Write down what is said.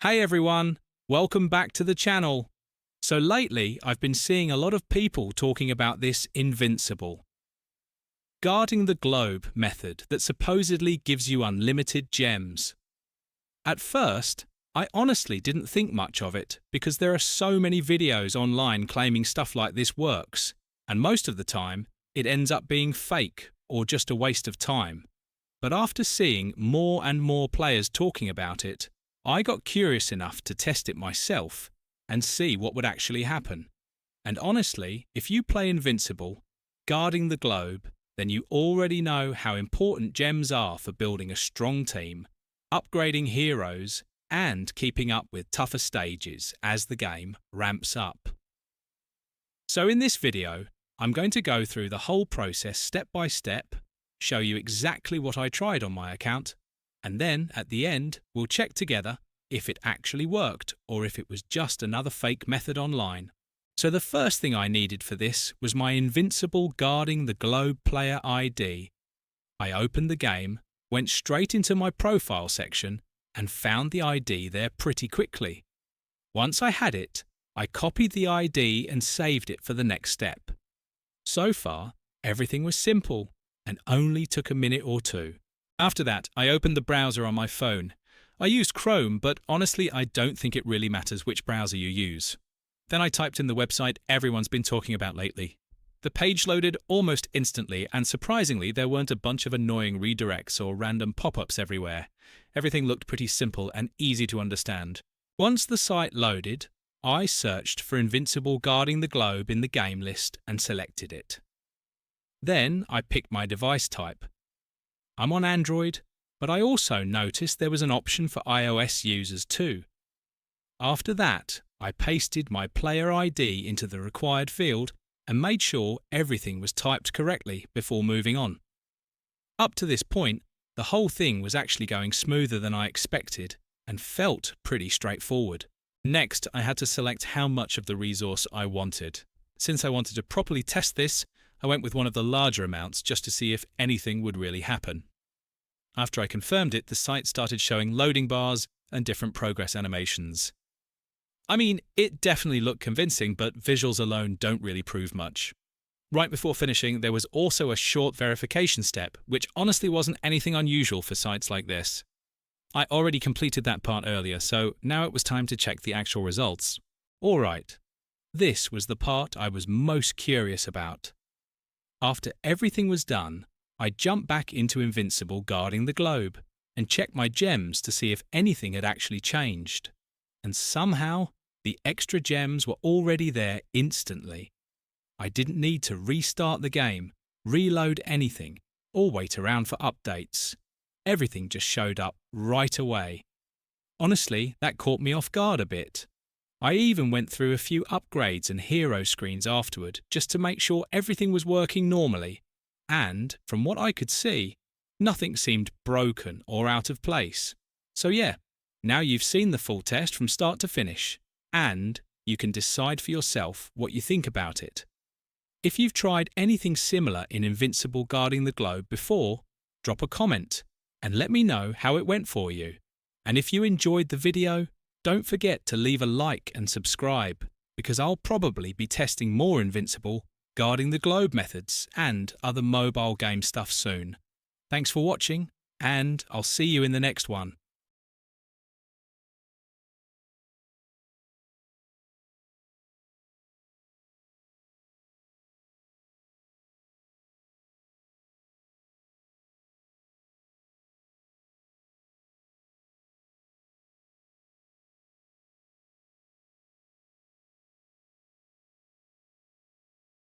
Hey everyone, welcome back to the channel. So lately, I've been seeing a lot of people talking about this Invincible, guarding the globe method that supposedly gives you unlimited gems. At first, I honestly didn't think much of it because there are so many videos online claiming stuff like this works, and most of the time, it ends up being fake or just a waste of time. But after seeing more and more players talking about it, I got curious enough to test it myself and see what would actually happen. And honestly, if you play Invincible, guarding the globe, then you already know how important gems are for building a strong team, upgrading heroes, and keeping up with tougher stages as the game ramps up. So in this video, I'm going to go through the whole process step by step, show you exactly what I tried on my account, and then, at the end, we'll check together if it actually worked or if it was just another fake method online. So the first thing I needed for this was my Invincible Guarding the Globe player ID. I opened the game, went straight into my profile section, and found the ID there pretty quickly. Once I had it, I copied the ID and saved it for the next step. So far, everything was simple and only took a minute or two. After that, I opened the browser on my phone. I used Chrome, but honestly, I don't think it really matters which browser you use. Then I typed in the website everyone's been talking about lately. The page loaded almost instantly, and surprisingly, there weren't a bunch of annoying redirects or random pop-ups everywhere. Everything looked pretty simple and easy to understand. Once the site loaded, I searched for Invincible Guarding the Globe in the game list and selected it. Then I picked my device type. I'm on Android, but I also noticed there was an option for iOS users too. After that, I pasted my player ID into the required field and made sure everything was typed correctly before moving on. Up to this point, the whole thing was actually going smoother than I expected and felt pretty straightforward. Next, I had to select how much of the resource I wanted. Since I wanted to properly test this, I went with one of the larger amounts just to see if anything would really happen. After I confirmed it, the site started showing loading bars and different progress animations. I mean, it definitely looked convincing, but visuals alone don't really prove much. Right before finishing, there was also a short verification step, which honestly wasn't anything unusual for sites like this. I already completed that part earlier, so now it was time to check the actual results. Alright, this was the part I was most curious about. After everything was done, I jumped back into Invincible Guarding the Globe and checked my gems to see if anything had actually changed. And somehow, the extra gems were already there instantly. I didn't need to restart the game, reload anything, or wait around for updates. Everything just showed up right away. Honestly, that caught me off guard a bit. I even went through a few upgrades and hero screens afterward just to make sure everything was working normally. And, from what I could see, nothing seemed broken or out of place. So yeah, now you've seen the full test from start to finish, and you can decide for yourself what you think about it. If you've tried anything similar in Invincible Guarding the Globe before, drop a comment and let me know how it went for you. And if you enjoyed the video, don't forget to leave a like and subscribe, because I'll probably be testing more Invincible Guarding the Globe methods and other mobile game stuff soon. Thanks for watching, and I'll see you in the next one.